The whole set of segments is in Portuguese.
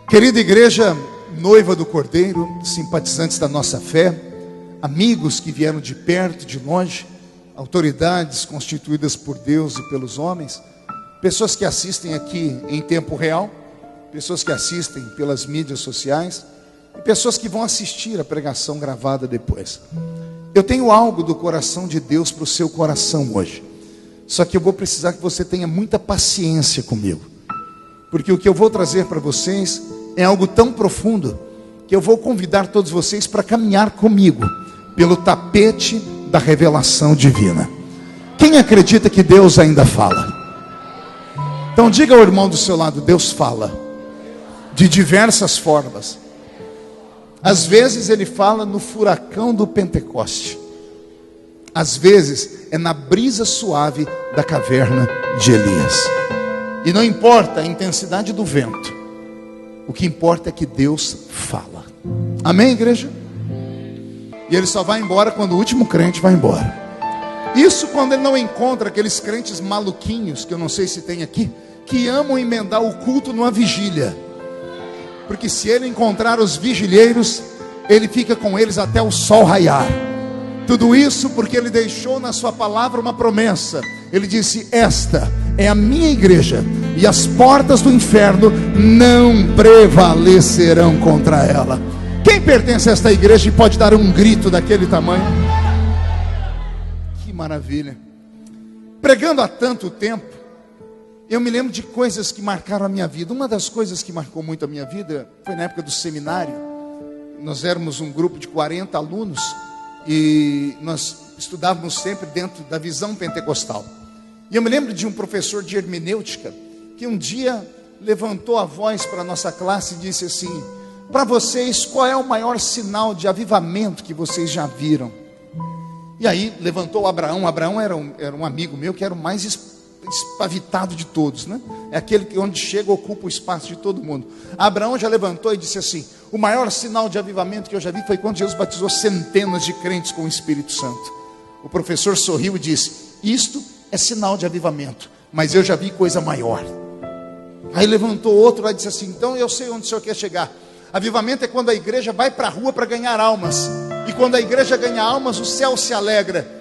Querida igreja, noiva do Cordeiro, simpatizantes da nossa fé, amigos que vieram de perto, de longe, autoridades constituídas por Deus e pelos homens, pessoas que assistem aqui em tempo real, pessoas que assistem pelas mídias sociais e pessoas que vão assistir a pregação gravada depois. Eu tenho algo do coração de Deus para o seu coração hoje. Só que eu vou precisar que você tenha muita paciência comigo, porque o que eu vou trazer para vocês é algo tão profundo que eu vou convidar todos vocês para caminhar comigo pelo tapete da revelação divina. Quem acredita que Deus ainda fala? Então diga ao irmão do seu lado: Deus fala de diversas formas. Às vezes ele fala no furacão do Pentecoste, às vezes é na brisa suave da caverna de Elias. E não importa a intensidade do vento, o que importa é que Deus fala. Amém, igreja? E ele só vai embora quando o último crente vai embora. Isso quando ele não encontra aqueles crentes maluquinhos, que eu não sei se tem aqui, que amam emendar o culto numa vigília. Porque se ele encontrar os vigilheiros, ele fica com eles até o sol raiar. Tudo isso porque ele deixou na sua palavra uma promessa. Ele disse: esta é a minha igreja, e as portas do inferno não prevalecerão contra ela. Quem pertence a esta igreja e pode dar um grito daquele tamanho? Que maravilha. Pregando há tanto tempo, eu me lembro de coisas que marcaram a minha vida. Uma das coisas que marcou muito a minha vida foi na época do seminário. Nós éramos um grupo de 40 alunos e nós estudávamos sempre dentro da visão pentecostal. E eu me lembro de um professor de hermenêutica que um dia levantou a voz para a nossa classe e disse assim: para vocês, qual é o maior sinal de avivamento que vocês já viram? E aí levantou Abraão. Abraão era um amigo meu que era o mais espavitado de todos, né? É aquele que onde chega ocupa o espaço de todo mundo. Abraão já levantou e disse assim: o maior sinal de avivamento que eu já vi foi quando Jesus batizou centenas de crentes com o Espírito Santo. O professor sorriu e disse: isto é sinal de avivamento, mas eu já vi coisa maior. Aí levantou outro lá e disse assim: então eu sei onde o senhor quer chegar. Avivamento é quando a igreja vai para a rua para ganhar almas, e quando a igreja ganha almas, o céu se alegra.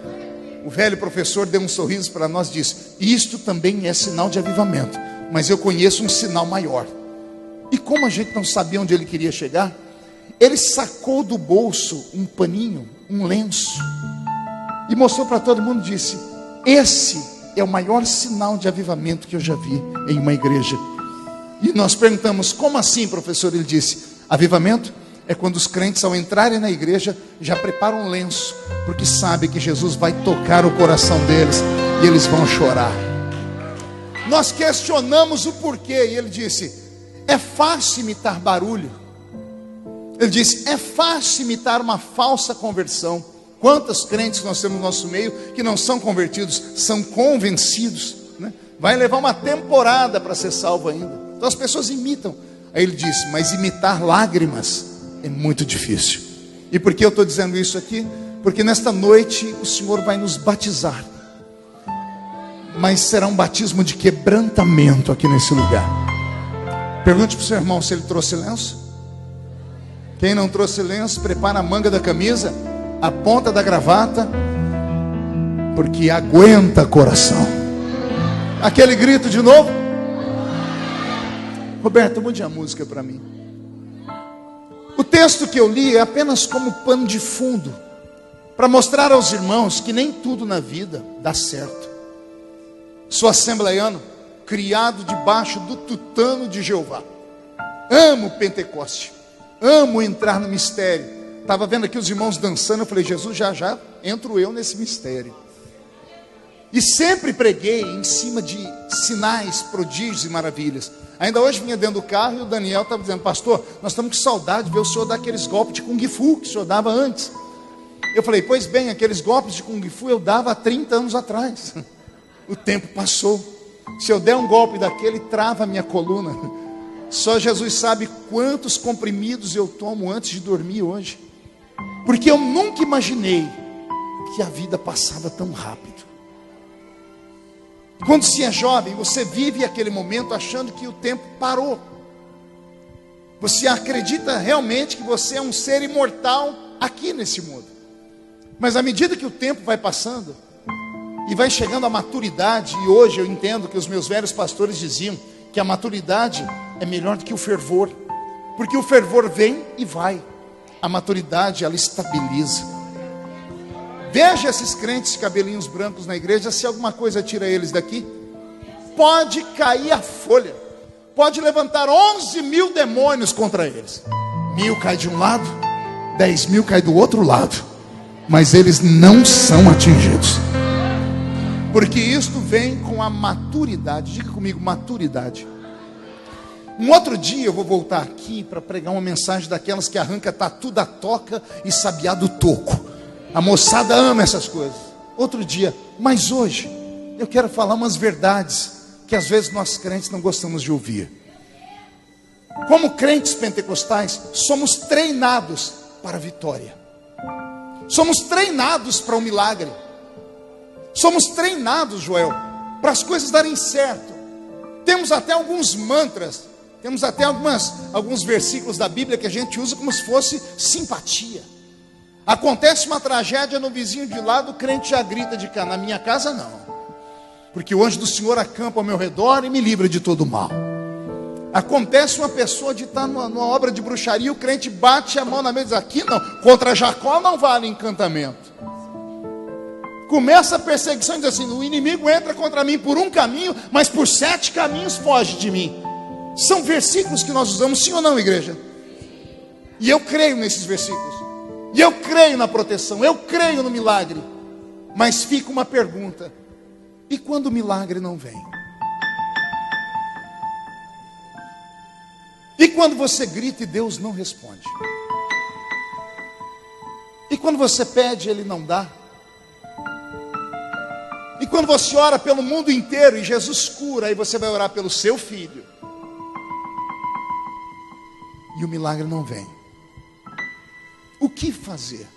O velho professor deu um sorriso para nós e disse: isto também é sinal de avivamento, mas eu conheço um sinal maior. E como a gente não sabia onde ele queria chegar, ele sacou do bolso um paninho, um lenço, e mostrou para todo mundo e disse: esse é o maior sinal de avivamento que eu já vi em uma igreja. E nós perguntamos: como assim, professor? Ele disse: avivamento é quando os crentes, ao entrarem na igreja, já preparam um lenço, porque sabem que Jesus vai tocar o coração deles e eles vão chorar. Nós questionamos o porquê, e ele disse: é fácil imitar barulho. Ele disse: é fácil imitar uma falsa conversão. Quantos crentes nós temos no nosso meio que não são convertidos, são convencidos, né? Vai levar uma temporada para ser salvo ainda. Então as pessoas imitam. Aí ele disse: mas imitar lágrimas é muito difícil. E por que eu estou dizendo isso aqui? Porque nesta noite o Senhor vai nos batizar, mas será um batismo de quebrantamento aqui nesse lugar. Pergunte para o seu irmão se ele trouxe lenço. Quem não trouxe lenço, prepara a manga da camisa, a ponta da gravata, porque aguenta coração. Aquele grito de novo. Roberto, mude a música para mim. O texto que eu li é apenas como pano de fundo para mostrar aos irmãos que nem tudo na vida dá certo. Sou assembleiano, criado debaixo do tutano de Jeová. Amo Pentecoste, amo entrar no mistério. Estava vendo aqui os irmãos dançando, eu falei: Jesus, já já entro eu nesse mistério. E sempre preguei em cima de sinais, prodígios e maravilhas. Ainda hoje vinha dentro do carro e o Daniel estava dizendo: pastor, nós estamos com saudade de ver o senhor dar aqueles golpes de Kung Fu que o senhor dava antes. Eu falei: pois bem, aqueles golpes de Kung Fu eu dava há 30 anos atrás. O tempo passou. Se eu der um golpe daquele, trava a minha coluna. Só Jesus sabe quantos comprimidos eu tomo antes de dormir hoje, porque eu nunca imaginei que a vida passava tão rápido. Quando se é jovem, você vive aquele momento achando que o tempo parou. Você acredita realmente que você é um ser imortal aqui nesse mundo. Mas à medida que o tempo vai passando e vai chegando a maturidade, e hoje eu entendo que os meus velhos pastores diziam que a maturidade é melhor do que o fervor, porque o fervor vem e vai, a maturidade ela estabiliza. Veja esses crentes de cabelinhos brancos na igreja, se alguma coisa tira eles daqui, pode cair a folha, pode levantar 11 mil demônios contra eles, 1000 cai de um lado, 10 mil cai do outro lado, mas eles não são atingidos, porque isto vem com a maturidade. Diga comigo, maturidade. Um outro dia eu vou voltar aqui para pregar uma mensagem daquelas que arranca tatu da toca e sabiá do toco. A moçada ama essas coisas. Outro dia, mas hoje eu quero falar umas verdades que às vezes nós crentes não gostamos de ouvir. Como crentes pentecostais, somos treinados para a vitória. Somos treinados para o milagre. Somos treinados, Joel, para as coisas darem certo. Temos até alguns mantras, temos até alguns versículos da Bíblia que a gente usa como se fosse simpatia. Acontece uma tragédia no vizinho de lado, o crente já grita de cá. Na minha casa não, porque o anjo do Senhor acampa ao meu redor e me livra de todo mal. Acontece uma pessoa de estar numa obra de bruxaria, o crente bate a mão na mesa e diz: aqui não, contra Jacó não vale encantamento. Começa a perseguição e diz assim: o inimigo entra contra mim por um caminho, mas por 7 caminhos foge de mim. São versículos que nós usamos, sim ou não, igreja? E eu creio nesses versículos, e eu creio na proteção, eu creio no milagre. Mas fica uma pergunta: e quando o milagre não vem? E quando você grita e Deus não responde? E quando você pede e Ele não dá? E quando você ora pelo mundo inteiro e Jesus cura, aí você vai orar pelo seu filho e o milagre não vem? O que fazer?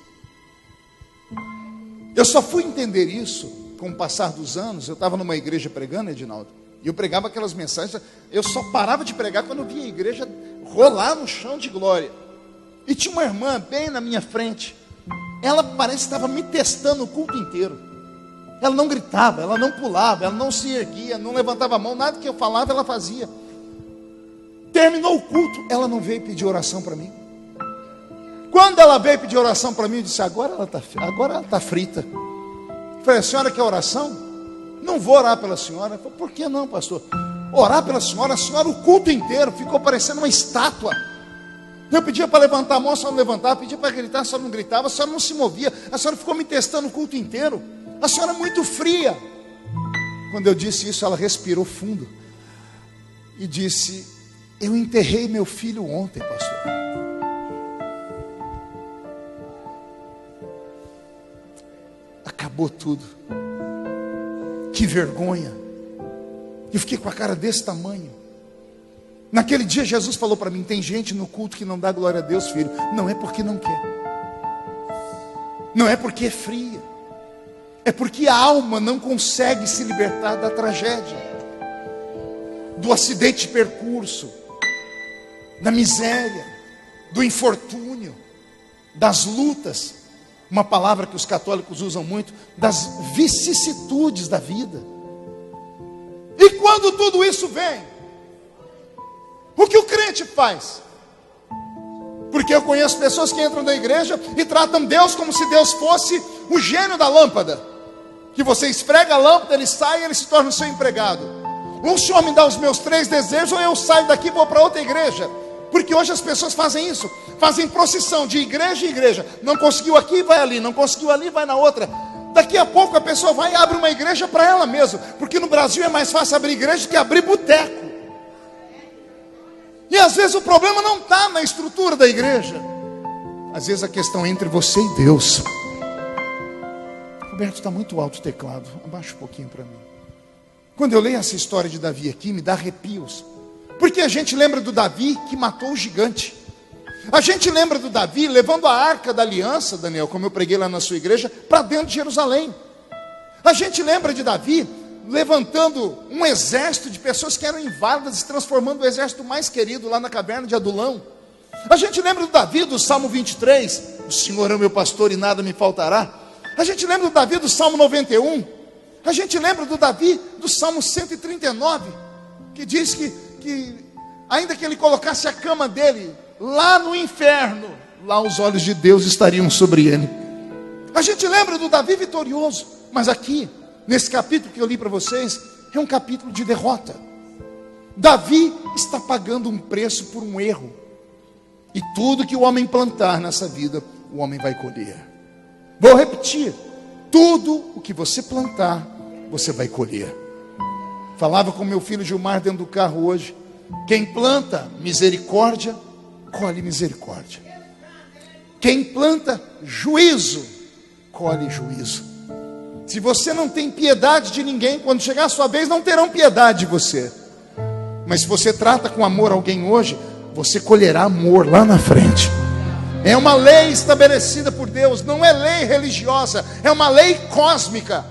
Eu só fui entender isso com o passar dos anos. Eu estava numa igreja pregando, Edinaldo, e eu pregava aquelas mensagens. Eu só parava de pregar quando eu via a igreja rolar no chão de glória. E tinha uma irmã bem na minha frente. Ela parece que estava me testando o culto inteiro. Ela não gritava, ela não pulava, ela não se erguia, não levantava a mão, nada que eu falava ela fazia. Terminou o culto, ela não veio pedir oração para mim. Quando ela veio pedir oração para mim, eu disse: agora ela está frita. Eu falei: a senhora quer oração? Não vou orar pela senhora. Eu falei: por que não, pastor? Orar pela senhora? A senhora o culto inteiro ficou parecendo uma estátua. Eu pedia para levantar a mão, a senhora não levantava. Pedia para gritar, a senhora não gritava. A senhora não se movia. A senhora ficou me testando o culto inteiro. A senhora é muito fria. Quando eu disse isso, ela respirou fundo e disse: eu enterrei meu filho ontem, pastor. Acabou tudo. Que vergonha. Eu fiquei com a cara desse tamanho. Naquele dia Jesus falou para mim: tem gente no culto que não dá glória a Deus, filho. Não é porque não quer, não é porque é fria, é porque a alma não consegue se libertar da tragédia, do acidente de percurso, da miséria, do infortúnio, das lutas. Uma palavra que os católicos usam muito, das vicissitudes da vida. E quando tudo isso vem, o que o crente faz? Porque eu conheço pessoas que entram na igreja e tratam Deus como se Deus fosse o gênio da lâmpada, que você esfrega a lâmpada, ele sai e ele se torna o seu empregado. Ou o Senhor me dá os meus 3 desejos, ou eu saio daqui e vou para outra igreja. Porque hoje as pessoas fazem isso, fazem procissão de igreja em igreja. Não conseguiu aqui, vai ali, não conseguiu ali, vai na outra. Daqui a pouco a pessoa vai e abre uma igreja para ela mesma, porque no Brasil é mais fácil abrir igreja do que abrir boteco. E às vezes o problema não está na estrutura da igreja, às vezes a questão é entre você e Deus. Roberto, está muito alto o teclado, abaixa um pouquinho para mim. Quando eu leio essa história de Davi aqui, me dá arrepios. Porque a gente lembra do Davi que matou o gigante. A gente lembra do Davi levando a arca da aliança, Daniel, como eu preguei lá na sua igreja, para dentro de Jerusalém. A gente lembra de Davi levantando um exército de pessoas que eram inválidas, e transformando o exército mais querido lá na caverna de Adulão. A gente lembra do Davi do Salmo 23, o Senhor é o meu pastor e nada me faltará. A gente lembra do Davi do Salmo 91. A gente lembra do Davi do Salmo 139, que diz que ainda que ele colocasse a cama dele lá no inferno, lá os olhos de Deus estariam sobre ele. A gente lembra do Davi vitorioso, mas aqui, nesse capítulo que eu li para vocês, é um capítulo de derrota. Davi está pagando um preço por um erro. E tudo que o homem plantar nessa vida, o homem vai colher. Vou repetir: tudo o que você plantar, você vai colher. Falava com meu filho Gilmar dentro do carro hoje: quem planta misericórdia, colhe misericórdia. Quem planta juízo, colhe juízo. Se você não tem piedade de ninguém, quando chegar a sua vez, não terão piedade de você. Mas se você trata com amor alguém hoje, você colherá amor lá na frente. É uma lei estabelecida por Deus, não é lei religiosa, é uma lei cósmica.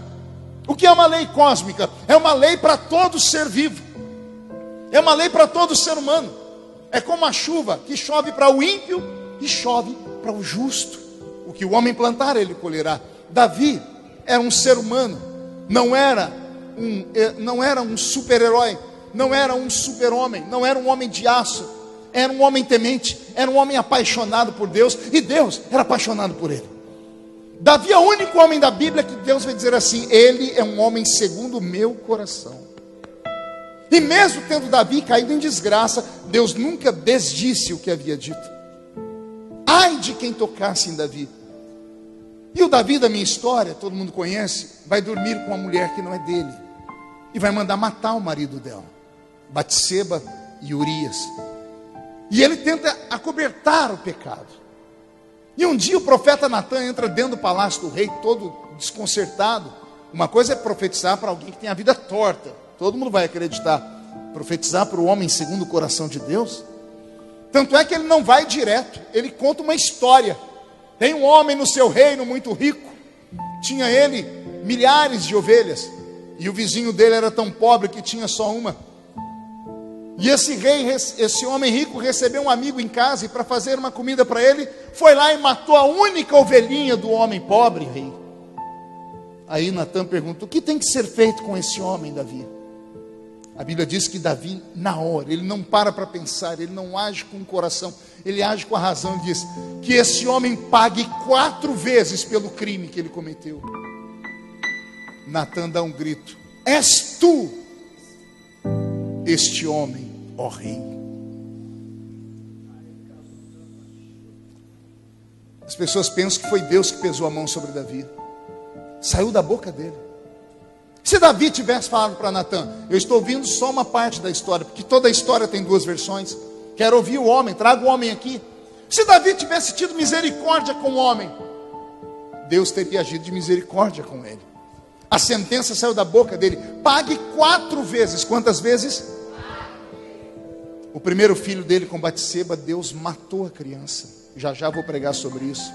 O que é uma lei cósmica? É uma lei para todo ser vivo, é uma lei para todo ser humano. É como a chuva que chove para o ímpio e chove para o justo. O que o homem plantar, ele colherá. Davi era um ser humano, não era um super-herói, não era um super-homem, não era um homem de aço. Era um homem temente, era um homem apaixonado por Deus, e Deus era apaixonado por ele. Davi é o único homem da Bíblia que Deus vai dizer assim: ele é um homem segundo o meu coração. E mesmo tendo Davi caído em desgraça, Deus nunca desdisse o que havia dito. Ai de quem tocasse em Davi. E o Davi da minha história, todo mundo conhece, vai dormir com uma mulher que não é dele, e vai mandar matar o marido dela, Batseba e Urias. E ele tenta acobertar o pecado. E um dia o profeta Natan entra dentro do palácio do rei, todo desconcertado. Uma coisa é profetizar para alguém que tem a vida torta, todo mundo vai acreditar. Profetizar para o homem segundo o coração de Deus. Tanto é que ele não vai direto, ele conta uma história. Tem um homem no seu reino muito rico, tinha ele milhares de ovelhas, e o vizinho dele era tão pobre que tinha só uma. E esse homem rico recebeu um amigo em casa, e para fazer uma comida para ele, foi lá e matou a única ovelhinha do homem pobre, rei. Aí Natan pergunta: o que tem que ser feito com esse homem, Davi? A Bíblia diz que Davi, na hora, ele não para pensar, ele não age com o coração, ele age com a razão. Ele diz que esse homem pague 4 vezes pelo crime que ele cometeu. Natan dá um grito: és tu este homem, ó rei. As pessoas pensam que foi Deus que pesou a mão sobre Davi. Saiu da boca dele. Se Davi tivesse falado para Natan: eu estou ouvindo só uma parte da história, porque toda a história tem 2 versões, quero ouvir o homem, traga o homem aqui. Se Davi tivesse tido misericórdia com o homem, Deus teria agido de misericórdia com ele. A sentença saiu da boca dele: pague 4 vezes. Quantas vezes? O primeiro filho dele com Batseba, Deus matou a criança. Já vou pregar sobre isso.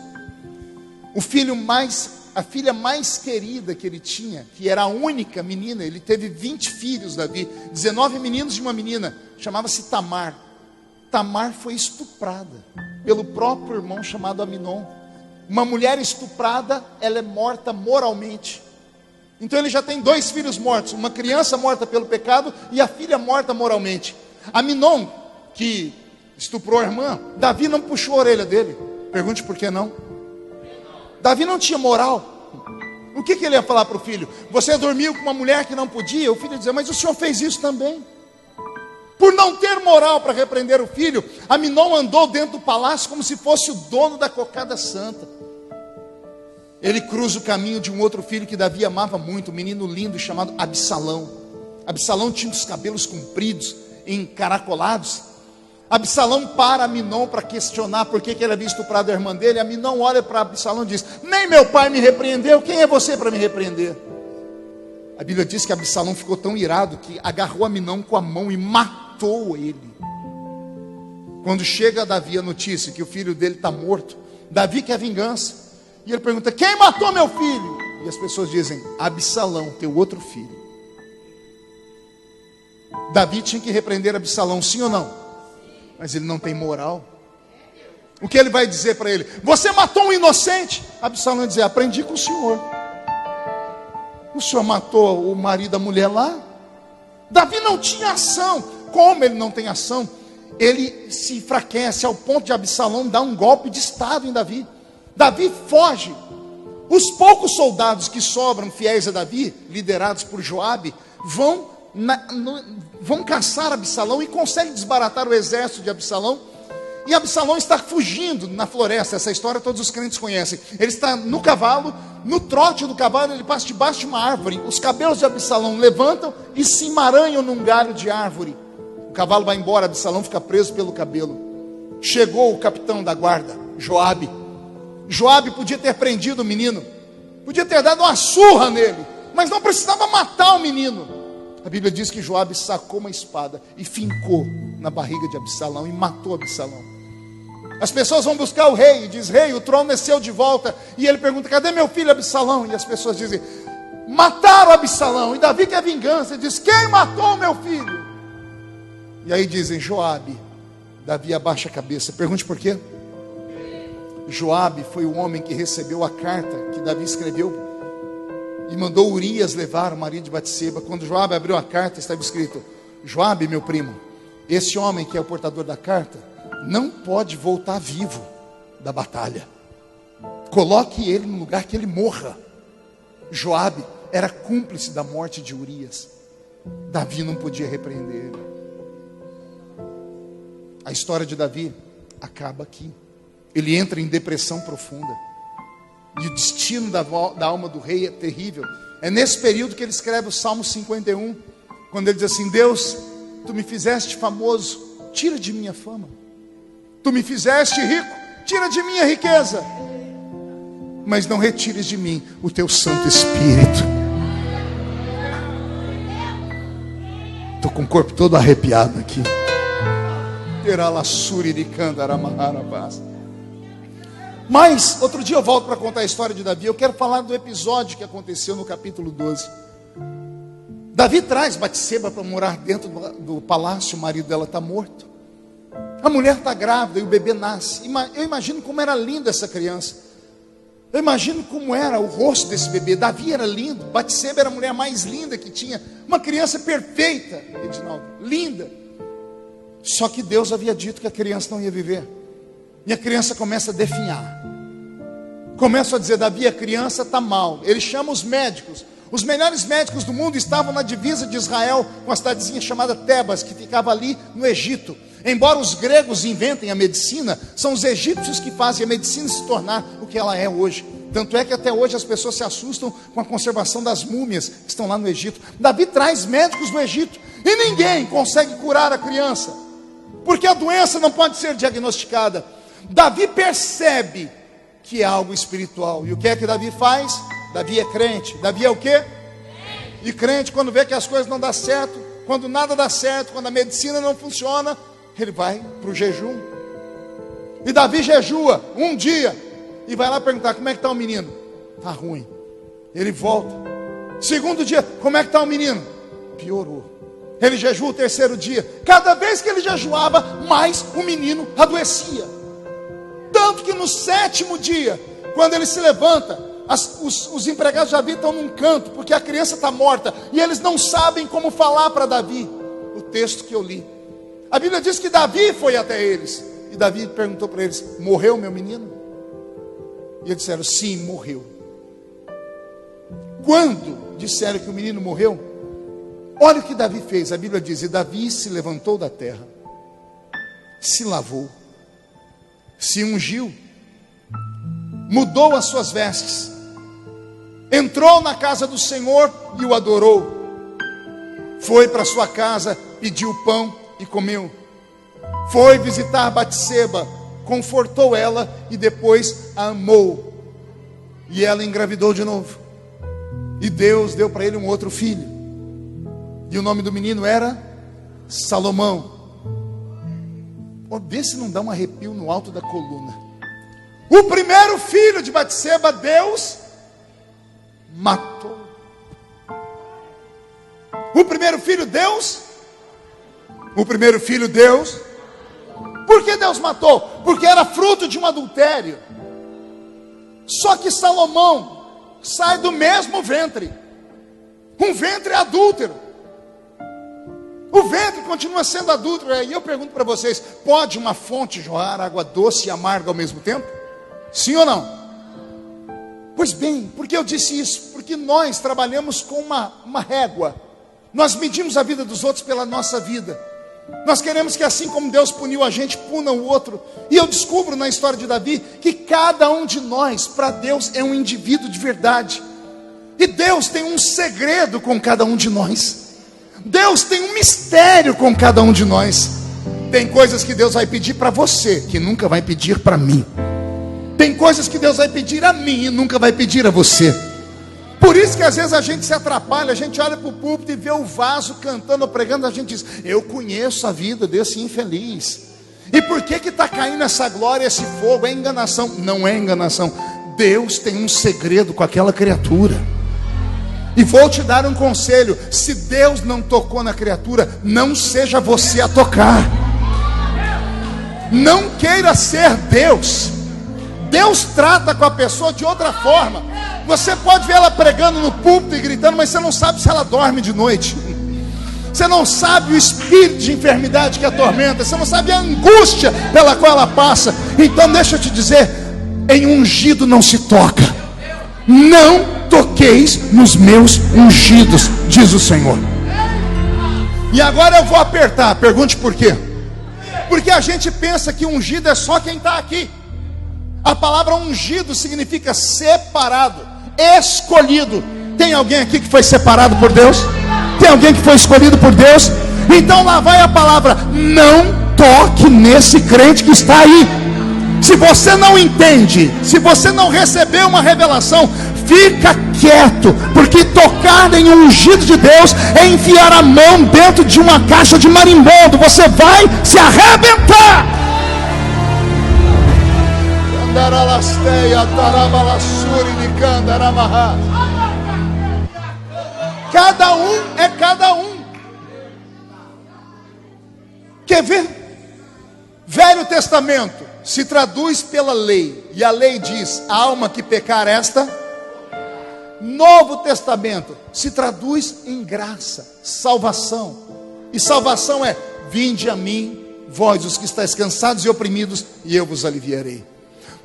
A filha mais querida que ele tinha, que era a única menina, ele teve 20 filhos, Davi, 19 meninos e uma menina, chamava-se Tamar. Tamar foi estuprada pelo próprio irmão chamado Aminon. Uma mulher estuprada, ela é morta moralmente. Então ele já tem 2 filhos mortos, uma criança morta pelo pecado e a filha morta moralmente. Aminon, que estuprou a irmã, Davi não puxou a orelha dele. Pergunte por que não. Davi não tinha moral. O que ele ia falar para o filho? Você dormiu com uma mulher que não podia? O filho ia dizer: mas o senhor fez isso também. Por não ter moral para repreender o filho, Aminon andou dentro do palácio como se fosse o dono da cocada santa. Ele cruza o caminho de um outro filho que Davi amava muito, um menino lindo chamado Absalão. Absalão tinha os cabelos compridos, encaracolados. Absalão para Aminon para questionar por que ele havia estuprado a irmã dele. Aminon olha para Absalão e diz: nem meu pai me repreendeu, quem é você para me repreender? A Bíblia diz que Absalão ficou tão irado que agarrou Aminon com a mão e matou ele. Quando chega a Davi a notícia que o filho dele está morto, Davi quer vingança, e ele pergunta: quem matou meu filho? E as pessoas dizem: Absalão, teu outro filho. Davi tinha que repreender Absalão, sim ou não? Mas ele não tem moral. O que ele vai dizer para ele? Você matou um inocente. Absalão vai dizer: aprendi com o senhor. O senhor matou o marido da mulher lá. Davi não tinha ação. Como ele não tem ação? Ele se enfraquece ao ponto de Absalão dar um golpe de estado em Davi. Davi foge. Os poucos soldados que sobram fiéis a Davi, liderados por Joabe, vão caçar Absalão e conseguem desbaratar o exército de Absalão. E Absalão está fugindo na floresta. Essa história todos os crentes conhecem. Ele está no cavalo, no trote do cavalo, ele passa debaixo de uma árvore. Os cabelos de Absalão levantam e se emaranham num galho de árvore. O cavalo vai embora, Absalão fica preso pelo cabelo. Chegou o capitão da guarda, Joabe. Joabe podia ter prendido o menino, podia ter dado uma surra nele, mas não precisava matar o menino. A Bíblia diz que Joabe sacou uma espada e fincou na barriga de Absalão e matou Absalão. As pessoas vão buscar o rei e diz: rei, o trono é seu de volta. E ele pergunta: cadê meu filho Absalão? E as pessoas dizem: mataram Absalão. E Davi quer vingança, diz: quem matou meu filho? E aí dizem: Joabe. Davi abaixa a cabeça. Pergunte por quê? Joabe foi o homem que recebeu a carta que Davi escreveu e mandou Urias levar o marido de Batseba. Quando Joabe abriu a carta, estava escrito: Joabe, meu primo, esse homem que é o portador da carta não pode voltar vivo da batalha. Coloque ele no lugar que ele morra. Joabe era cúmplice da morte de Urias. Davi não podia repreender ele. A história de Davi acaba aqui. Ele entra em depressão profunda. E o destino da alma do rei é terrível. É nesse período que ele escreve o Salmo 51, quando ele diz assim: Deus, tu me fizeste famoso, tira de minha fama. Tu me fizeste rico, tira de minha riqueza, mas não retires de mim o teu Santo Espírito. Estou com o corpo todo arrepiado aqui. Mas, outro dia eu volto para contar a história de Davi. Eu quero falar do episódio que aconteceu no capítulo 12. Davi traz Batseba para morar dentro do palácio. O marido dela está morto. A mulher está grávida e o bebê nasce. Eu imagino como era linda essa criança. Eu imagino como era o rosto desse bebê. Davi era lindo. Batseba era a mulher mais linda que tinha. Uma criança perfeita, Edinaldo, linda. Só que Deus havia dito que a criança não ia viver. E a criança começa a definhar. Começa a dizer: Davi, a criança está mal. Ele chama os médicos. Os melhores médicos do mundo estavam na divisa de Israel, com uma cidadezinha chamada Tebas, que ficava ali no Egito. Embora os gregos inventem a medicina, são os egípcios que fazem a medicina se tornar o que ela é hoje. Tanto é que até hoje as pessoas se assustam com a conservação das múmias que estão lá no Egito. Davi traz médicos do Egito e ninguém consegue curar a criança, porque a doença não pode ser diagnosticada. Davi percebe que é algo espiritual. E o que é que Davi faz? Davi é crente. Davi é o quê? E crente, quando vê que as coisas não dão certo, quando nada dá certo, quando a medicina não funciona, ele vai para o jejum. E Davi jejua um dia e vai lá perguntar: como é que está o menino? Está ruim. Ele volta. Segundo dia: como é que está o menino? Piorou. Ele jejua o terceiro dia. Cada vez que ele jejuava, mais o menino adoecia. Tanto que no sétimo dia, quando ele se levanta, os empregados de Davi estão num canto, porque a criança está morta, e eles não sabem como falar para Davi. O texto que eu li, a Bíblia diz que Davi foi até eles, e Davi perguntou para eles: morreu meu menino? E eles disseram: sim, morreu. Quando disseram que o menino morreu, olha o que Davi fez. A Bíblia diz: e Davi se levantou da terra, se lavou, se ungiu, mudou as suas vestes, entrou na casa do Senhor e o adorou. Foi para sua casa, pediu pão e comeu. Foi visitar Batseba, confortou ela e depois a amou. E ela engravidou de novo. E Deus deu para ele um outro filho. E o nome do menino era Salomão. Vê se não dá um arrepio no alto da coluna. O primeiro filho de Batseba, Deus matou. O primeiro filho, Deus O primeiro filho, Deus. Por que Deus matou? Porque era fruto de um adultério. Só que Salomão sai do mesmo ventre, um ventre adúltero. O ventre continua sendo adúltero. E eu pergunto para vocês: pode uma fonte jorrar água doce e amarga ao mesmo tempo? Sim ou não? Pois bem, por que eu disse isso? Porque nós trabalhamos com uma régua. Nós medimos a vida dos outros pela nossa vida. Nós queremos que, assim como Deus puniu a gente, puna o outro. E eu descubro na história de Davi que cada um de nós, para Deus, é um indivíduo de verdade. E Deus tem um segredo com cada um de nós. Deus tem um mistério com cada um de nós. Tem coisas que Deus vai pedir para você, que nunca vai pedir para mim. Tem coisas que Deus vai pedir a mim e nunca vai pedir a você. Por isso que às vezes a gente se atrapalha. A gente olha para o púlpito e vê o vaso cantando ou pregando. A gente diz: eu conheço a vida desse infeliz. E por que está caindo essa glória, esse fogo? É enganação. Não é enganação. Deus tem um segredo com aquela criatura. E vou te dar um conselho: se Deus não tocou na criatura, não seja você a tocar. Não queira ser Deus. Deus trata com a pessoa de outra forma. Você pode ver ela pregando no púlpito e gritando, mas você não sabe se ela dorme de noite. Você não sabe o espírito de enfermidade que atormenta. Você não sabe a angústia pela qual ela passa. Então deixa eu te dizer: em ungido não se toca. Não toqueis nos meus ungidos, diz o Senhor. E agora eu vou apertar. Pergunte por quê? Porque a gente pensa que ungido é só quem está aqui. A palavra ungido significa separado, escolhido. Tem alguém aqui que foi separado por Deus? Tem alguém que foi escolhido por Deus? Então lá vai a palavra: não toque nesse crente que está aí. Se você não entende, se você não recebeu uma revelação, fica quieto, porque tocar em um ungido de Deus é enfiar a mão dentro de uma caixa de marimbondo. Você vai se arrebentar. Cada um é cada um. Quer ver? Velho Testamento se traduz pela lei, e a lei diz: a alma que pecar esta. Novo Testamento se traduz em graça, salvação. E salvação é: vinde a mim, vós os que estáis cansados e oprimidos, e eu vos aliviarei.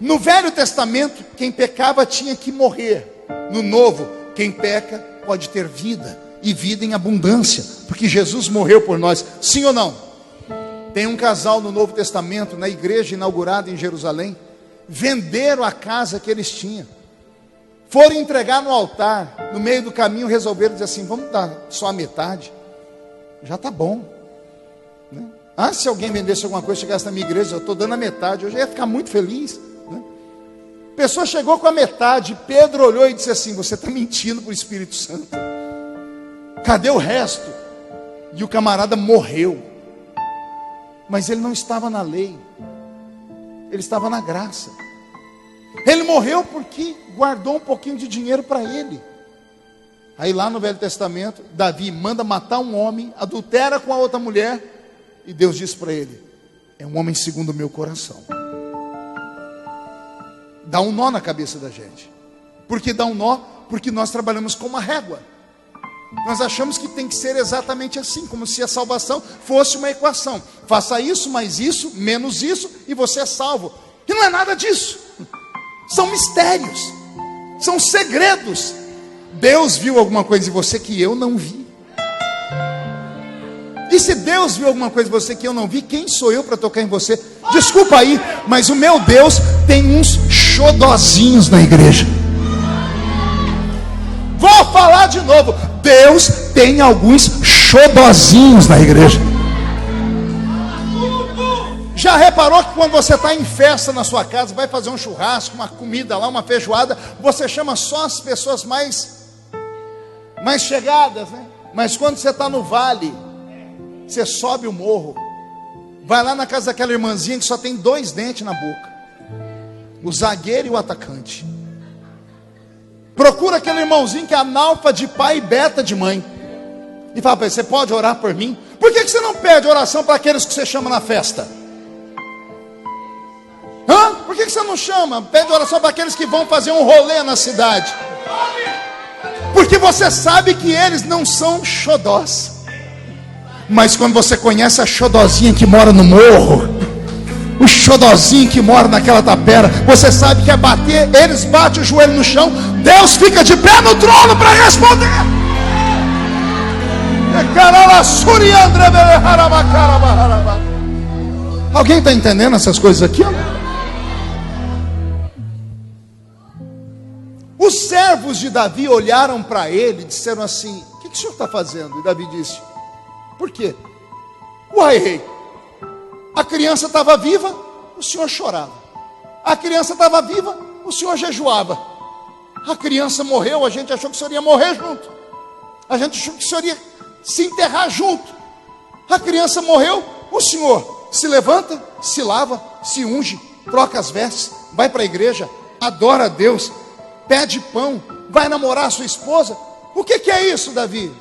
No Velho Testamento, quem pecava tinha que morrer. No Novo, quem peca pode ter vida, e vida em abundância, porque Jesus morreu por nós. Sim ou não? Tem um casal no Novo Testamento, na igreja inaugurada em Jerusalém, venderam a casa que eles tinham, foram entregar no altar. No meio do caminho resolveram dizer assim: vamos dar só a metade, já está bom, né? Se alguém vendesse alguma coisa, chegasse na minha igreja: eu estou dando a metade, eu já ia ficar muito feliz, né? A pessoa chegou com a metade. Pedro olhou e disse assim: você está mentindo para o Espírito Santo. Cadê o resto? E o camarada morreu. Mas ele não estava na lei, ele estava na graça. Ele morreu porque guardou um pouquinho de dinheiro para ele. Aí lá no Velho Testamento, Davi manda matar um homem, adultera com a outra mulher, e Deus diz para ele: é um homem segundo o meu coração. Dá um nó na cabeça da gente. Por que dá um nó? Porque nós trabalhamos com uma régua. Nós achamos que tem que ser exatamente assim, como se a salvação fosse uma equação: faça isso, mais isso, menos isso, e você é salvo. E não é nada disso. São mistérios, são segredos. Deus viu alguma coisa em você que eu não vi. E se Deus viu alguma coisa em você que eu não vi, quem sou eu para tocar em você? Desculpa aí, mas o meu Deus tem uns xodozinhos na igreja. Vou falar de novo: Deus tem alguns xodozinhos na igreja. Já reparou que quando você está em festa na sua casa, vai fazer um churrasco, uma comida lá, uma feijoada, você chama só as pessoas mais chegadas, né? Mas quando você está no vale, você sobe o morro, vai lá na casa daquela irmãzinha que só tem 2 dentes na boca, o zagueiro e o atacante. Procura aquele irmãozinho que é analfa de pai e beta de mãe, e fala para ele: você pode orar por mim? Por que você não pede oração para aqueles que você chama na festa? Por que você não chama? Pede oração para aqueles que vão fazer um rolê na cidade. Porque você sabe que eles não são xodós. Mas quando você conhece a xodozinha que mora no morro, o xodozinho que mora naquela tapera, você sabe que é bater, eles batem o joelho no chão, Deus fica de pé no trono para responder. Alguém está entendendo essas coisas aqui? Os servos de Davi olharam para ele e disseram assim: o que o senhor está fazendo? E Davi disse: por quê? Uai, rei, a criança estava viva, o senhor chorava. A criança estava viva, o senhor jejuava. A criança morreu, a gente achou que o senhor ia morrer junto. A gente achou que o senhor ia se enterrar junto. A criança morreu, o senhor se levanta, se lava, se unge, troca as vestes, vai para a igreja, adora a Deus, pede pão, vai namorar a sua esposa. O que é isso, Davi?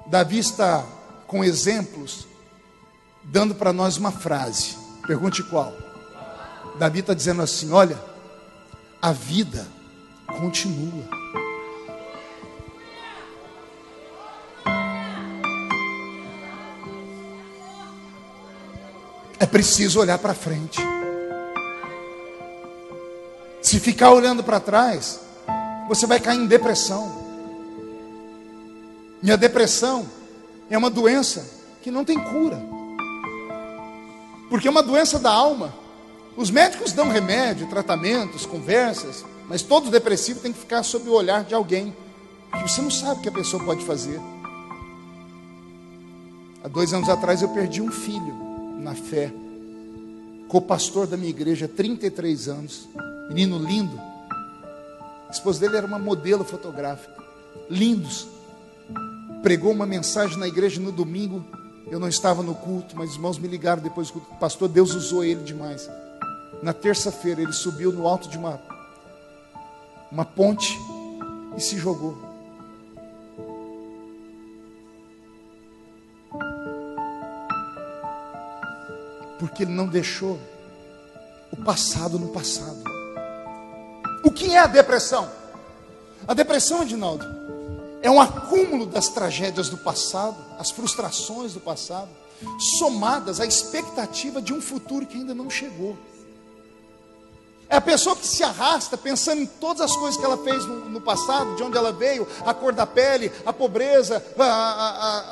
Davi está com exemplos, dando para nós uma frase. Pergunte qual? Davi está dizendo assim: olha, a vida continua. É preciso olhar para frente. Se ficar olhando para trás, você vai cair em depressão. E a depressão é uma doença que não tem cura. Porque é uma doença da alma. Os médicos dão remédio, tratamentos, conversas, mas todo depressivo tem que ficar sob o olhar de alguém, que você não sabe o que a pessoa pode fazer. Há 2 anos atrás eu perdi um filho na fé, co-pastor da minha igreja, 33 anos, menino lindo. A esposa dele era uma modelo fotográfica, lindos. Pregou uma mensagem na igreja no domingo. Eu não estava no culto, mas os irmãos me ligaram depois do culto: pastor, Deus usou ele demais. Na terça-feira ele subiu no alto de uma ponte e se jogou. Porque ele não deixou o passado no passado. O que é a depressão? A depressão, Edinaldo, é um acúmulo das tragédias do passado, as frustrações do passado, somadas à expectativa de um futuro que ainda não chegou. É a pessoa que se arrasta pensando em todas as coisas que ela fez no passado, de onde ela veio, a cor da pele, a pobreza,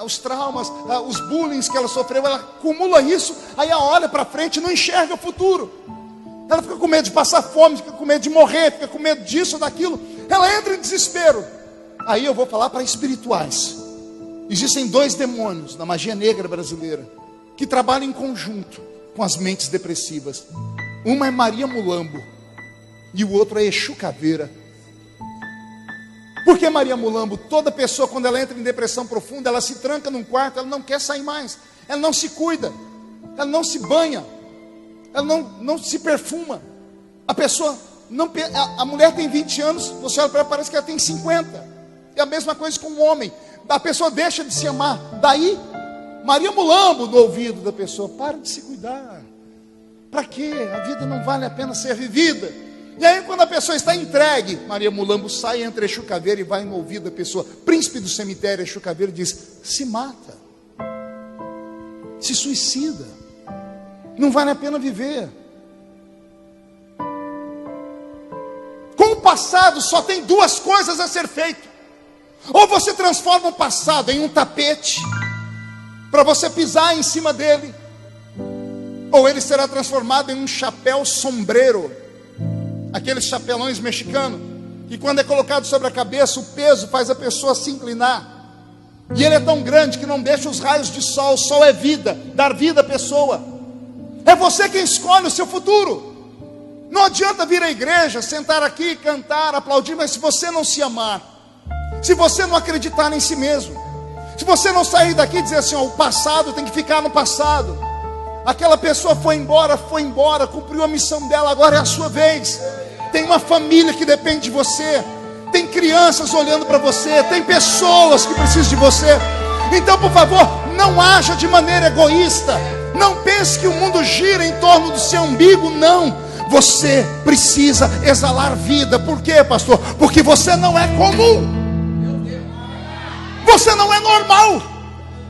os traumas, os bullying que ela sofreu. Ela acumula isso, aí ela olha para frente e não enxerga o futuro. Ela fica com medo de passar fome, fica com medo de morrer, fica com medo disso, daquilo. Ela entra em desespero. Aí eu vou falar para espirituais. Existem 2 demônios na magia negra brasileira que trabalham em conjunto com as mentes depressivas. Uma é Maria Mulambo e o outro é Exu Caveira. Por que Maria Mulambo? Toda pessoa, quando ela entra em depressão profunda, ela se tranca num quarto, ela não quer sair mais, ela não se cuida, ela não se banha, ela não se perfuma. A pessoa não, a mulher tem 20 anos, você olha para ela, parece que ela tem 50. É a mesma coisa com o homem. A pessoa deixa de se amar. Daí, Maria Mulambo no ouvido da pessoa: para de se cuidar. Para quê? A vida não vale a pena ser vivida. E aí, quando a pessoa está entregue, Maria Mulambo sai entre Exu Caveira e vai no ouvido da pessoa. Príncipe do cemitério, Exu Caveira, diz: se mata, se suicida, não vale a pena viver. Com o passado só tem 2 coisas a ser feito. Ou você transforma o passado em um tapete para você pisar em cima dele, ou ele será transformado em um chapéu sombreiro, aqueles chapelões mexicanos, que quando é colocado sobre a cabeça, o peso faz a pessoa se inclinar, e ele é tão grande que não deixa os raios de sol. O sol é vida, dar vida à pessoa. É você quem escolhe o seu futuro. Não adianta vir à igreja, sentar aqui, cantar, aplaudir, mas se você não se amar, se você não acreditar em si mesmo, se você não sair daqui e dizer assim: ó, o passado tem que ficar no passado, aquela pessoa foi embora, cumpriu a missão dela, agora é a sua vez. Tem uma família que depende de você, tem crianças olhando para você, tem pessoas que precisam de você. Então, por favor, não haja de maneira egoísta. Não pense que o mundo gira em torno do seu umbigo, não. Você precisa exalar vida. Por quê, pastor? Porque você não é comum. Você não é normal.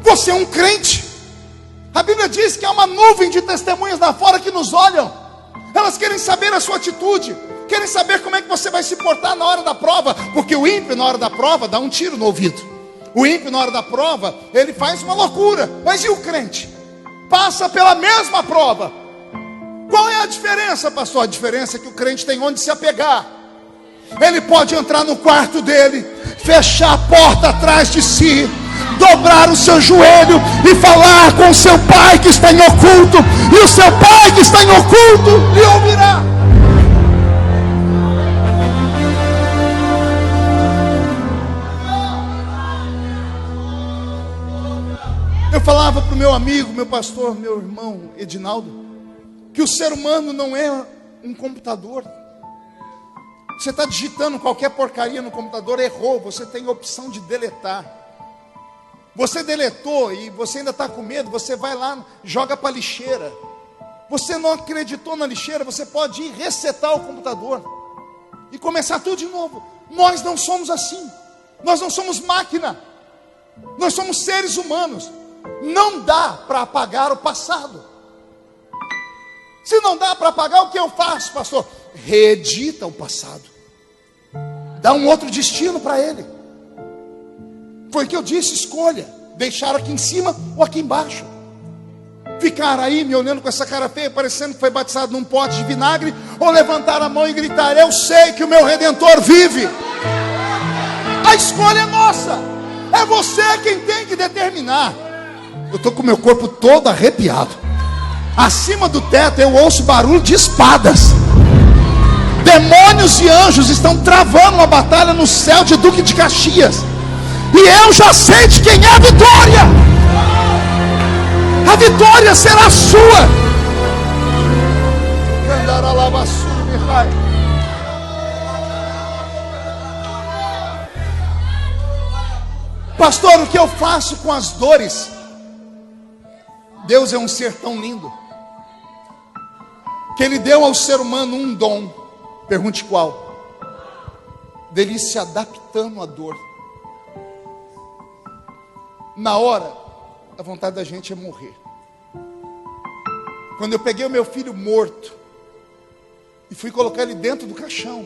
Você é um crente. A Bíblia diz que há uma nuvem de testemunhas lá fora que nos olham. Elas querem saber a sua atitude, querem saber como é que você vai se portar na hora da prova. Porque o ímpio na hora da prova dá um tiro no ouvido. O ímpio na hora da prova, ele faz uma loucura. Mas e o crente? Passa pela mesma prova. Qual é a diferença, pastor? A diferença é que o crente tem onde se apegar. Ele pode entrar no quarto dele, fechar a porta atrás de si, dobrar o seu joelho e falar com o seu pai que está em oculto. E o seu pai que está em oculto lhe ouvirá. Eu falava para o meu amigo, meu pastor, meu irmão Edinaldo, que o ser humano não é um computador. Você está digitando qualquer porcaria no computador, errou, você tem a opção de deletar. Você deletou e você ainda está com medo, você vai lá, joga para a lixeira. Você não acreditou na lixeira, você pode ir resetar o computador e começar tudo de novo. Nós não somos assim. Nós não somos máquina. Nós somos seres humanos. Não dá para apagar o passado. Se não dá para apagar, o que eu faço, pastor? Reedita o passado. Dá um outro destino para ele. Foi o que eu disse, escolha. Deixar aqui em cima ou aqui embaixo. Ficar aí me olhando com essa cara feia, parecendo que foi batizado num pote de vinagre, ou levantar a mão e gritar: eu sei que o meu Redentor vive. A escolha é nossa. É você quem tem que determinar. Eu estou com o meu corpo todo arrepiado. Acima do teto eu ouço barulho de espadas. Demônios e anjos estão travando uma batalha no céu de Duque de Caxias. E eu já sei de quem é a vitória. A vitória será sua. Pastor, o que eu faço com as dores? Deus é um ser tão lindo que Ele deu ao ser humano um dom. Pergunte qual? Dele se adaptando à dor. Na hora, a vontade da gente é morrer. Quando eu peguei o meu filho morto e fui colocar ele dentro do caixão,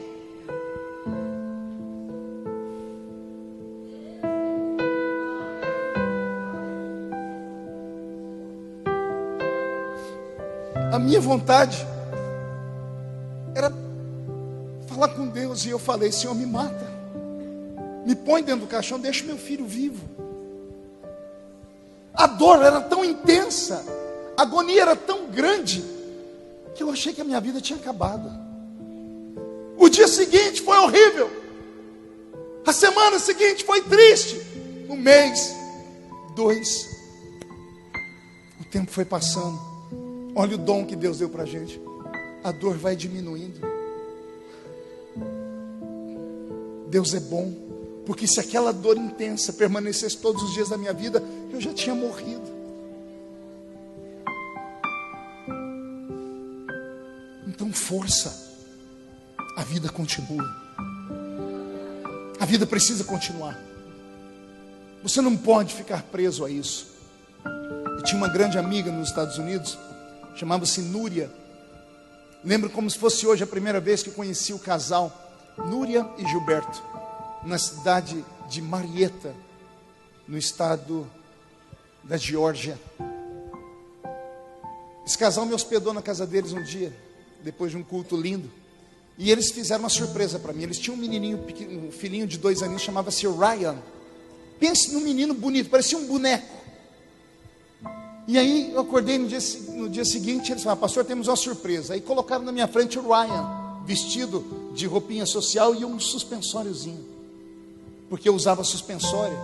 a minha vontade era falar com Deus. E eu falei: Senhor, me mata, me põe dentro do caixão, deixa meu filho vivo. A dor era tão intensa, a agonia era tão grande, que eu achei que a minha vida tinha acabado. O dia seguinte foi horrível, a semana seguinte foi triste, um mês, 2, o tempo foi passando. Olha o dom que Deus deu para a gente. A dor vai diminuindo. Deus é bom, porque se aquela dor intensa permanecesse todos os dias da minha vida, eu já tinha morrido. Então força. A vida continua. A vida precisa continuar. Você não pode ficar preso a isso. Eu tinha uma grande amiga nos Estados Unidos, chamava-se Núria. Lembro como se fosse hoje a primeira vez que eu conheci o casal Núria e Gilberto, na cidade de Marietta, no estado da Geórgia. Esse casal me hospedou na casa deles um dia, depois de um culto lindo, e eles fizeram uma surpresa para mim. Eles tinham um menininho pequeno, um filhinho de 2 aninhos, chamava-se Ryan. Pense num menino bonito, parecia um boneco. E aí eu acordei no dia seguinte, eles falaram: pastor, temos uma surpresa. Aí colocaram na minha frente o Ryan, vestido de roupinha social e um suspensóriozinho, porque eu usava suspensório.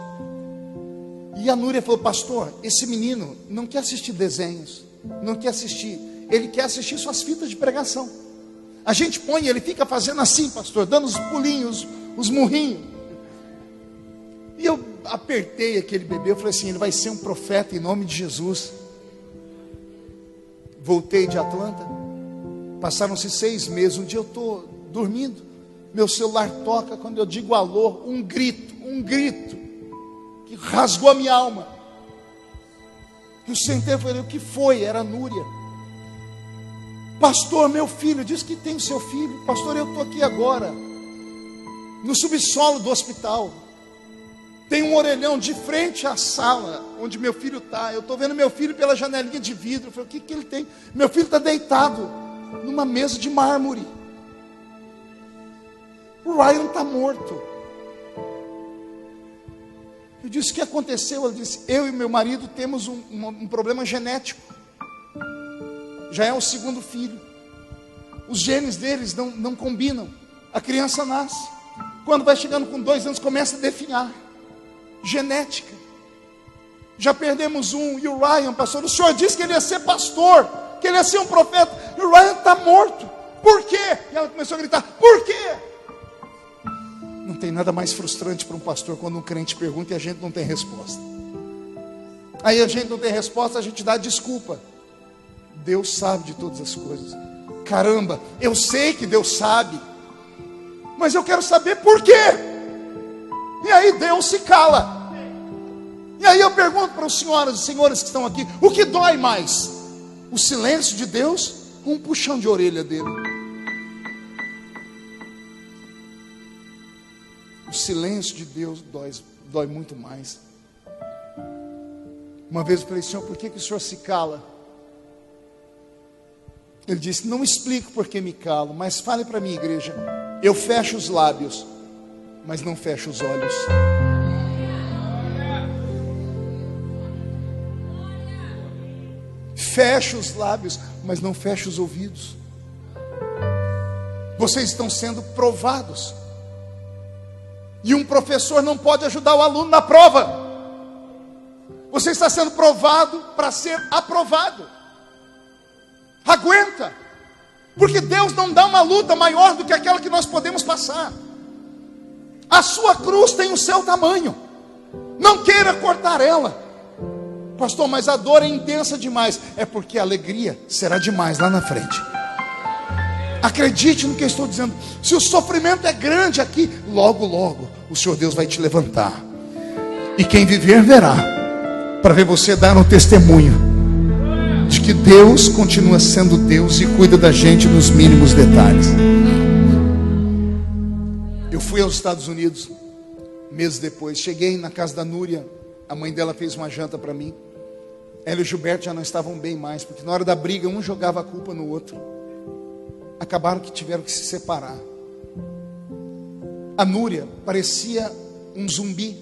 E a Núria falou: pastor, esse menino não quer assistir desenhos, não quer assistir, ele quer assistir suas fitas de pregação. A gente põe, ele fica fazendo assim, pastor, dando os pulinhos, os murrinhos. E eu apertei aquele bebê, eu falei assim, ele vai ser um profeta em nome de Jesus. Voltei de Atlanta, passaram-se 6 meses, um dia eu estou dormindo, meu celular toca, quando eu digo alô, um grito, que rasgou a minha alma. Eu sentei e falei, o que foi? Era a Núria. Pastor, meu filho, diz que tem o seu filho. Pastor, eu estou aqui agora, no subsolo do hospital. Tem um orelhão de frente à sala onde meu filho está. Eu estou vendo meu filho pela janelinha de vidro. Eu falei, o que ele tem? Meu filho está deitado numa mesa de mármore. O Ryan está morto. Eu disse, o que aconteceu? Ele disse, eu e meu marido temos um problema genético. Já é o 2º filho. Os genes deles não combinam. A criança nasce. Quando vai chegando com 2 anos, começa a definhar. Genética. Já perdemos um. E o Ryan, pastor, o senhor disse que ele ia ser pastor, que ele ia ser um profeta. E o Ryan está morto. Por quê? E ela começou a gritar, por quê? Não tem nada mais frustrante para um pastor quando um crente pergunta e a gente não tem resposta. Aí a gente não tem resposta, a gente dá desculpa. Deus sabe de todas as coisas. Caramba, eu sei que Deus sabe, mas eu quero saber por quê. E aí Deus se cala. E aí eu pergunto para os senhoras e senhores que estão aqui, o que dói mais? O silêncio de Deus ou um puxão de orelha dele? O silêncio de Deus dói muito mais. Uma vez eu falei, Senhor, por que o Senhor se cala? Ele disse, não explico por que me calo, mas fale para mim, igreja. Eu fecho os lábios, mas não fecho os olhos. Fecho os lábios, mas não fecho os ouvidos. Vocês estão sendo provados. E um professor não pode ajudar o aluno na prova. Você está sendo provado para ser aprovado. Aguenta. Porque Deus não dá uma luta maior do que aquela que nós podemos passar. A sua cruz tem o seu tamanho. Não queira cortar ela. Pastor, mas a dor é intensa demais. É porque a alegria será demais lá na frente. Acredite no que eu estou dizendo. Se o sofrimento é grande aqui, logo, logo, o Senhor Deus vai te levantar. E quem viver, verá. Para ver você dar um testemunho de que Deus continua sendo Deus e cuida da gente nos mínimos detalhes. Eu fui aos Estados Unidos meses depois. Cheguei na casa da Núria. A mãe dela fez uma janta para mim. Ela e o Gilberto já não estavam bem mais, porque na hora da briga um jogava a culpa no outro. Acabaram que tiveram que se separar. A Núria parecia um zumbi.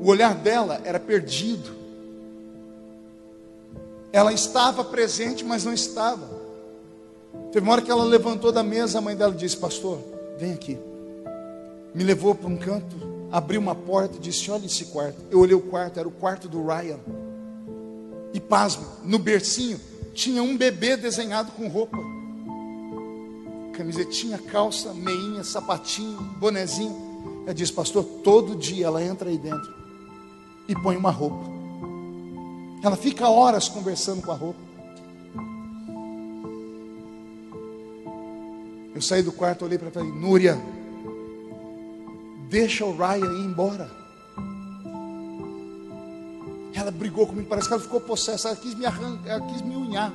O olhar dela era perdido. Ela estava presente, mas não estava. Teve uma hora que ela levantou da mesa, a mãe dela disse, pastor, vem aqui. Me levou para um canto, abriu uma porta e disse, olha esse quarto. Eu olhei o quarto, era o quarto do Ryan. E pasmo, no bercinho tinha um bebê desenhado com roupa. Camisetinha, calça, meinha, sapatinho, bonezinho. Ela disse, pastor, todo dia ela entra aí dentro e põe uma roupa. Ela fica horas conversando com a roupa. Eu saí do quarto, olhei para ela e falei, Núria, deixa o Ryan ir embora. Ela brigou comigo, parece que ela ficou possessa, ela quis me arrancar, ela quis me unhar.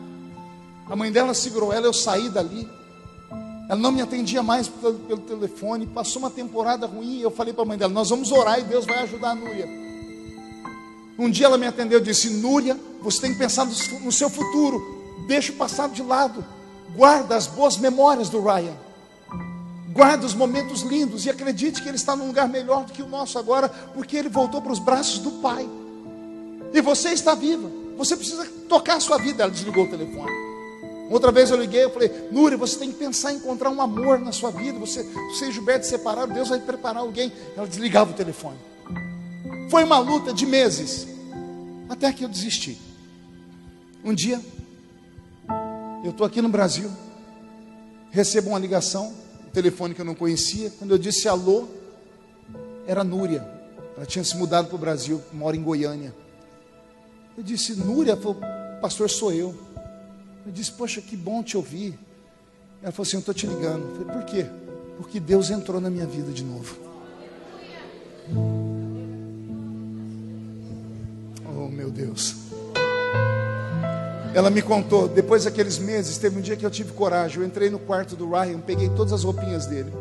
A mãe dela segurou ela, eu saí dali. Ela não me atendia mais pelo telefone. Passou uma temporada ruim. Eu falei para a mãe dela, nós vamos orar e Deus vai ajudar a Núria. Um dia ela me atendeu e disse, Núria, você tem que pensar no seu futuro. Deixa o passado de lado. Guarda as boas memórias do Ryan. Guarda os momentos lindos. E acredite que ele está num lugar melhor do que o nosso agora, porque ele voltou para os braços do Pai. E você está viva. Você precisa tocar a sua vida. Ela desligou o telefone. Outra vez eu liguei, eu falei, Núria, você tem que pensar em encontrar um amor na sua vida. Você e Gilberto se separaram, Deus vai preparar alguém. Ela desligava o telefone. Foi uma luta de meses, até que eu desisti. Um dia, eu estou aqui no Brasil, recebo uma ligação, um telefone que eu não conhecia. Quando eu disse alô, era Núria. Ela tinha se mudado para o Brasil, mora em Goiânia. Eu disse, Núria? Ela falou, pastor, sou eu. Eu disse, poxa, que bom te ouvir. Ela falou assim, eu estou te ligando. Eu falei, por quê? Porque Deus entrou na minha vida de novo. Oh, meu Deus. Ela me contou, depois daqueles meses, teve um dia que eu tive coragem. Eu entrei no quarto do Ryan, peguei todas as roupinhas dele,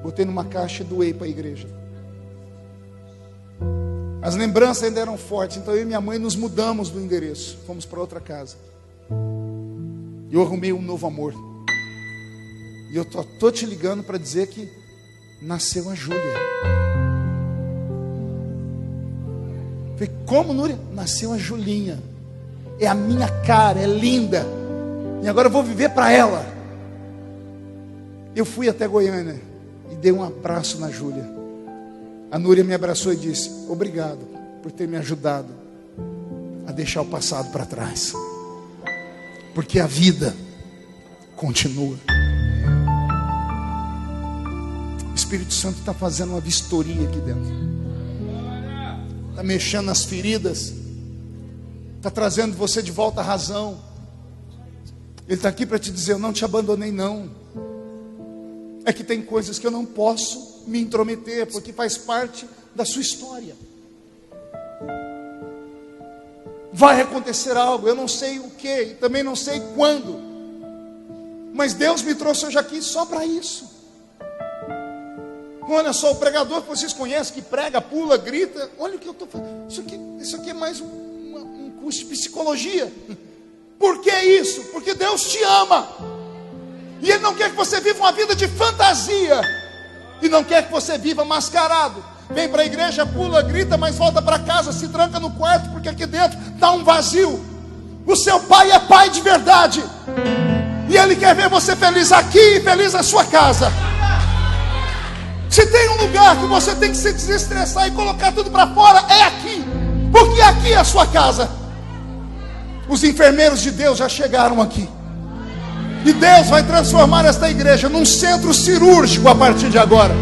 botei numa caixa e doei para a igreja. As lembranças ainda eram fortes, então eu e minha mãe nos mudamos do endereço, fomos para outra casa. E eu arrumei um novo amor. E eu tô te ligando para dizer que nasceu a Júlia. Falei, como, Núria? Nasceu a Julinha. É a minha cara, é linda. E agora eu vou viver para ela. Eu fui até Goiânia e dei um abraço na Júlia. A Núria me abraçou e disse, obrigado por ter me ajudado a deixar o passado para trás. Porque a vida continua. O Espírito Santo está fazendo uma vistoria aqui dentro. Está mexendo nas feridas. Está trazendo você de volta à razão. Ele está aqui para te dizer, eu não te abandonei não. É que tem coisas que eu não posso me intrometer, porque faz parte da sua história. Vai acontecer algo, eu não sei o que, e também não sei quando. Mas Deus me trouxe hoje aqui só para isso. Olha só, o pregador que vocês conhecem, que prega, pula, grita. Olha o que eu estou falando. Isso aqui é mais um curso de psicologia. Por que isso? Porque Deus te ama. E Ele não quer que você viva uma vida de fantasia. E não quer que você viva mascarado. Vem para a igreja, pula, grita, mas volta para casa, se tranca no quarto, porque aqui dentro está um vazio. O seu pai é pai de verdade. E Ele quer ver você feliz aqui e feliz na sua casa. Se tem um lugar que você tem que se desestressar e colocar tudo para fora, é aqui. Porque aqui é a sua casa. Os enfermeiros de Deus já chegaram aqui. E Deus vai transformar esta igreja num centro cirúrgico a partir de agora.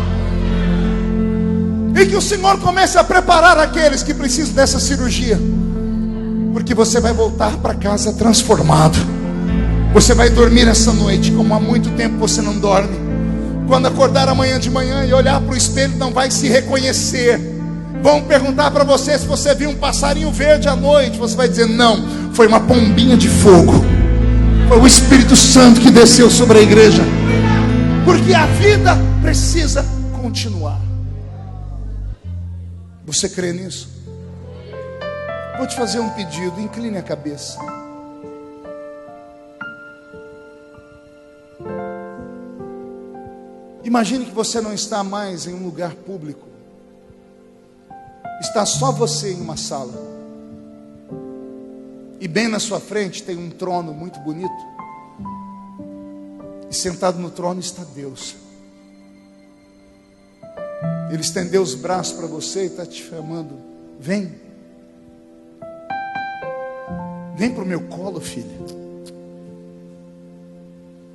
E que o Senhor comece a preparar aqueles que precisam dessa cirurgia. Porque você vai voltar para casa transformado. Você vai dormir essa noite como há muito tempo você não dorme. Quando acordar amanhã de manhã e olhar para o espelho, não vai se reconhecer. Vão perguntar para você se você viu um passarinho verde à noite. Você vai dizer, não, foi uma pombinha de fogo. Foi o Espírito Santo que desceu sobre a igreja. Porque a vida precisa continuar. Você crê nisso? Vou te fazer um pedido, incline a cabeça. Imagine que você não está mais em um lugar público. Está só você em uma sala. E bem na sua frente tem um trono muito bonito. E sentado no trono está Deus. Ele estendeu os braços para você e está te chamando. Vem. Vem para o meu colo, filha.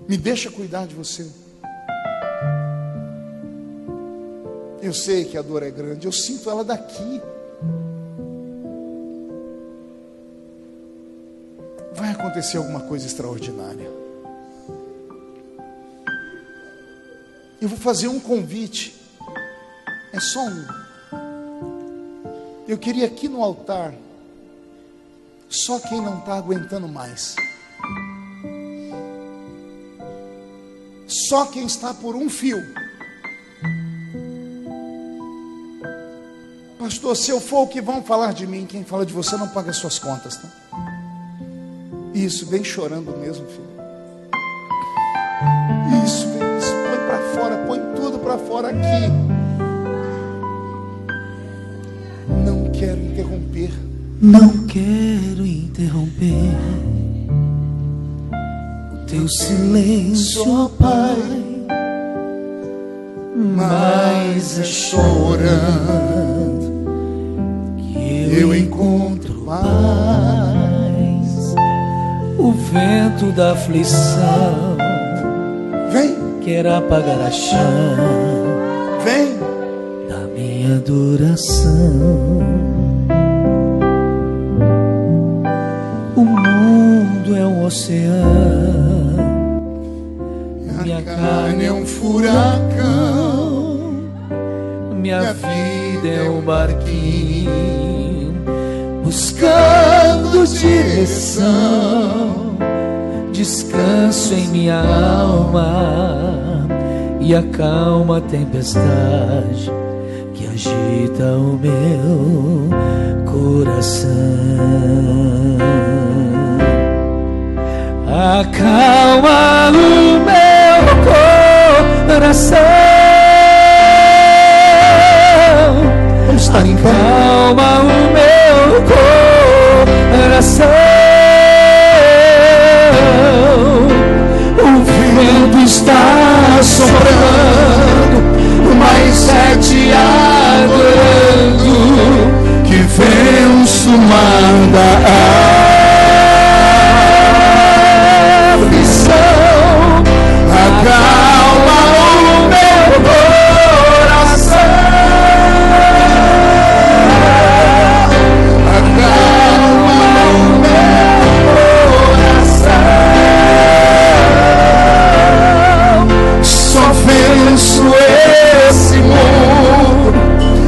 Me deixa cuidar de você. Eu sei que a dor é grande. Eu sinto ela daqui. Vai acontecer alguma coisa extraordinária. Eu vou fazer um convite. É só um. Eu queria aqui no altar, só quem não está aguentando mais. Só quem está por um fio. Pastor, se eu for o que vão falar de mim, quem fala de você não paga as suas contas, tá? Isso, vem chorando mesmo, filho. Isso, vem, isso, põe para fora, põe tudo para fora aqui. Não quero interromper. Não quero interromper o teu silêncio, ó Pai, mas é chorando que eu encontro paz. O vento da aflição Vem, quer apagar a chama vem. da minha adoração. O mundo é um oceano, minha carne é um furacão, minha vida é um barquinho buscando direção. Descanso em minha alma e acalma a tempestade que agita o meu coração. Acalma o meu coração. Vamos estar em pé. Acalma o meu coração. O vento está soprando, mas é te adorando que venço o mar da aflição. Acalma o meu coração. Acalma o meu coração. Só venço esse mundo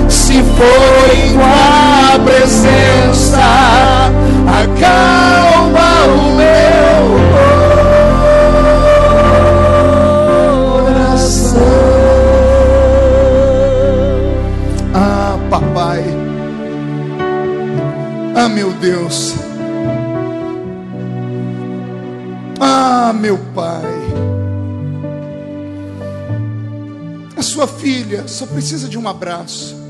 se for em tua presença. Acalma o meu coração. Ah, papai. Ah, meu Deus. Ah, meu pai. A sua filha só precisa de um abraço.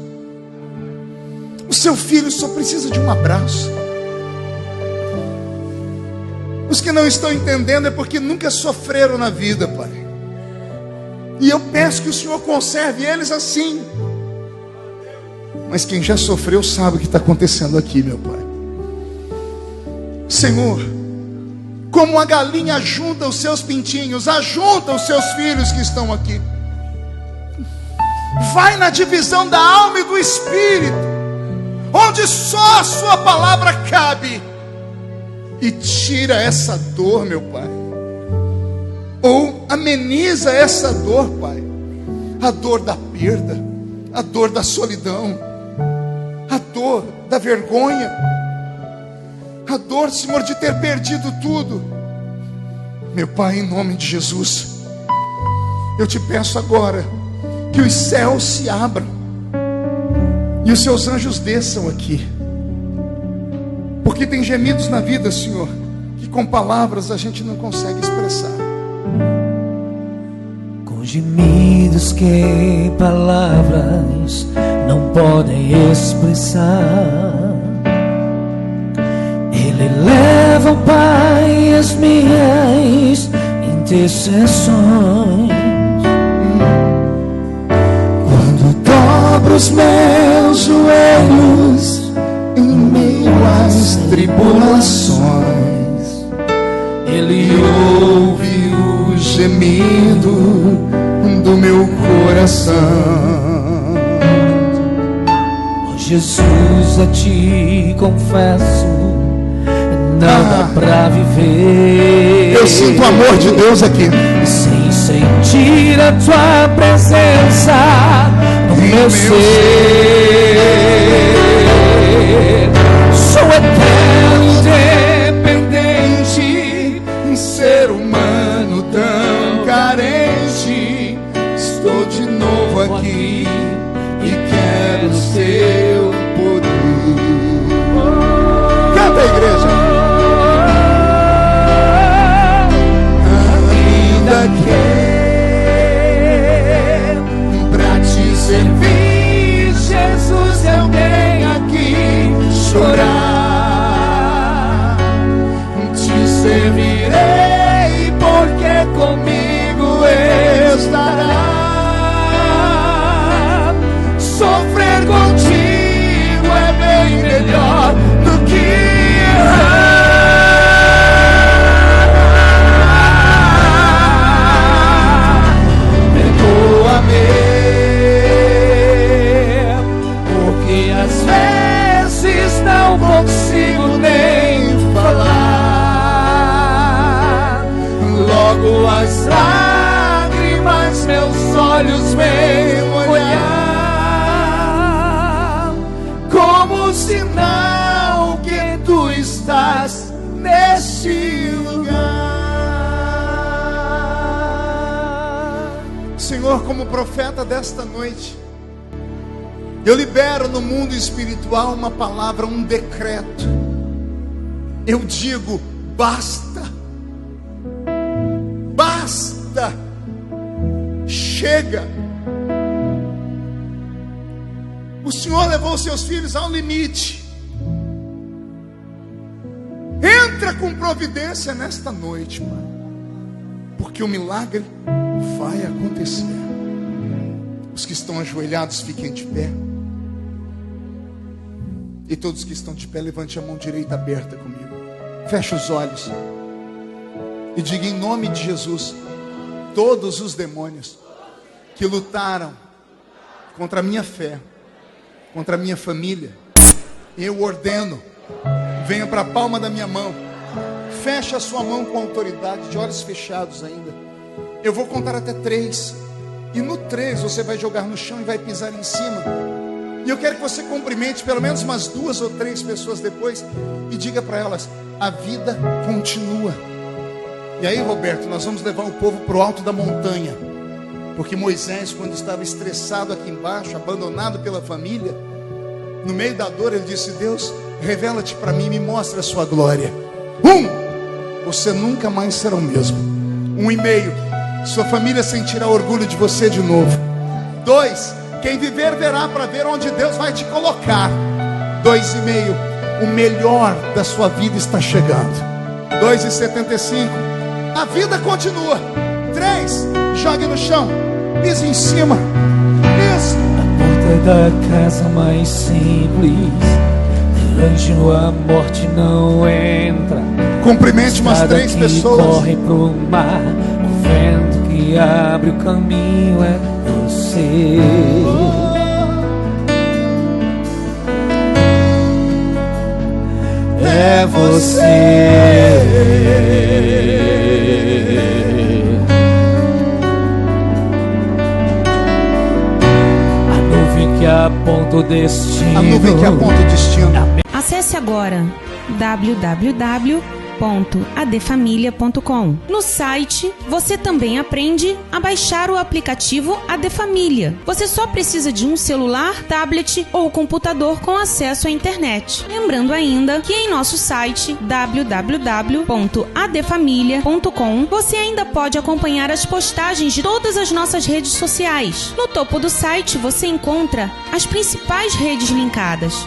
O seu filho só precisa de um abraço. Os que não estão entendendo é porque nunca sofreram na vida, Pai. E eu peço que o Senhor conserve eles assim. Mas quem já sofreu sabe o que está acontecendo aqui, meu Pai. Senhor, como a galinha ajunta os seus pintinhos, ajunta os seus filhos que estão aqui. Vai na divisão da alma e do espírito, onde só a sua palavra cabe, e tira essa dor, meu Pai, ou ameniza essa dor, Pai, a dor da perda, a dor da solidão, a dor da vergonha, a dor, Senhor, de ter perdido tudo. Meu Pai, em nome de Jesus, eu te peço agora que os céus se abram e os seus anjos desçam aqui, porque tem gemidos na vida, Senhor, que com palavras a gente não consegue expressar. Com gemidos que palavras não podem expressar, Ele leva ao Pai as minhas intercessões. Dobro os meus joelhos em meio às tribulações, Ele ouve o gemido do meu coração. Oh Jesus, a ti confesso, não dá pra viver. Eu sinto o amor de Deus aqui. Sem sentir a tua presença no meu ser. Sou eterno dependente, um ser humano tão carente. Estou de novo aqui e quero o seu poder. Canta, a igreja. Ainda que pra te servir, Jesus, eu venho aqui chorar. Te servirei porque comigo estará. Enxugo as lágrimas, meus olhos vêm olhar como sinal que tu estás neste lugar. Senhor, como profeta desta noite, eu libero no mundo espiritual uma palavra, um decreto. Eu digo: basta, basta, chega. O Senhor levou seus filhos ao limite. Entra com providência nesta noite, Pai, porque o milagre vai acontecer. Os que estão ajoelhados, fiquem de pé. E todos que estão de pé, levante a mão direita aberta comigo. Feche os olhos e diga: em nome de Jesus, todos os demônios que lutaram contra a minha fé, contra a minha família, eu ordeno, venha para a palma da minha mão. Feche a sua mão com autoridade, de olhos fechados ainda. Eu vou contar até 3. E no 3 você vai jogar no chão e vai pisar em cima. E eu quero que você cumprimente pelo menos umas 2 ou 3 pessoas depois e diga para elas: a vida continua. E aí, Roberto, nós vamos levar o povo para o alto da montanha, porque Moisés, quando estava estressado aqui embaixo, abandonado pela família, no meio da dor, ele disse: Deus, revela-te para mim, me mostra a sua glória. 1, você nunca mais será o mesmo. 1,5, sua família sentirá orgulho de você de novo. 2, quem viver verá para ver onde Deus vai te colocar. 2,5, o melhor da sua vida está chegando. 2,75, a vida continua. 3, jogue no chão, pise em cima. Isso. Na porta da casa mais simples, anjo a morte não entra. Cumprimente umas 3 pessoas. Corre pro mar, o vento que abre o caminho é você. É você. A nuvem que aponta o destino. A nuvem que aponta o destino. Acesse agora www.adfamilia.com. No site, você também aprende a baixar o aplicativo AD Família. Você só precisa de um celular, tablet ou computador com acesso à internet. Lembrando ainda que em nosso site www.adfamilia.com você ainda pode acompanhar as postagens de todas as nossas redes sociais. No topo do site você encontra as principais redes linkadas.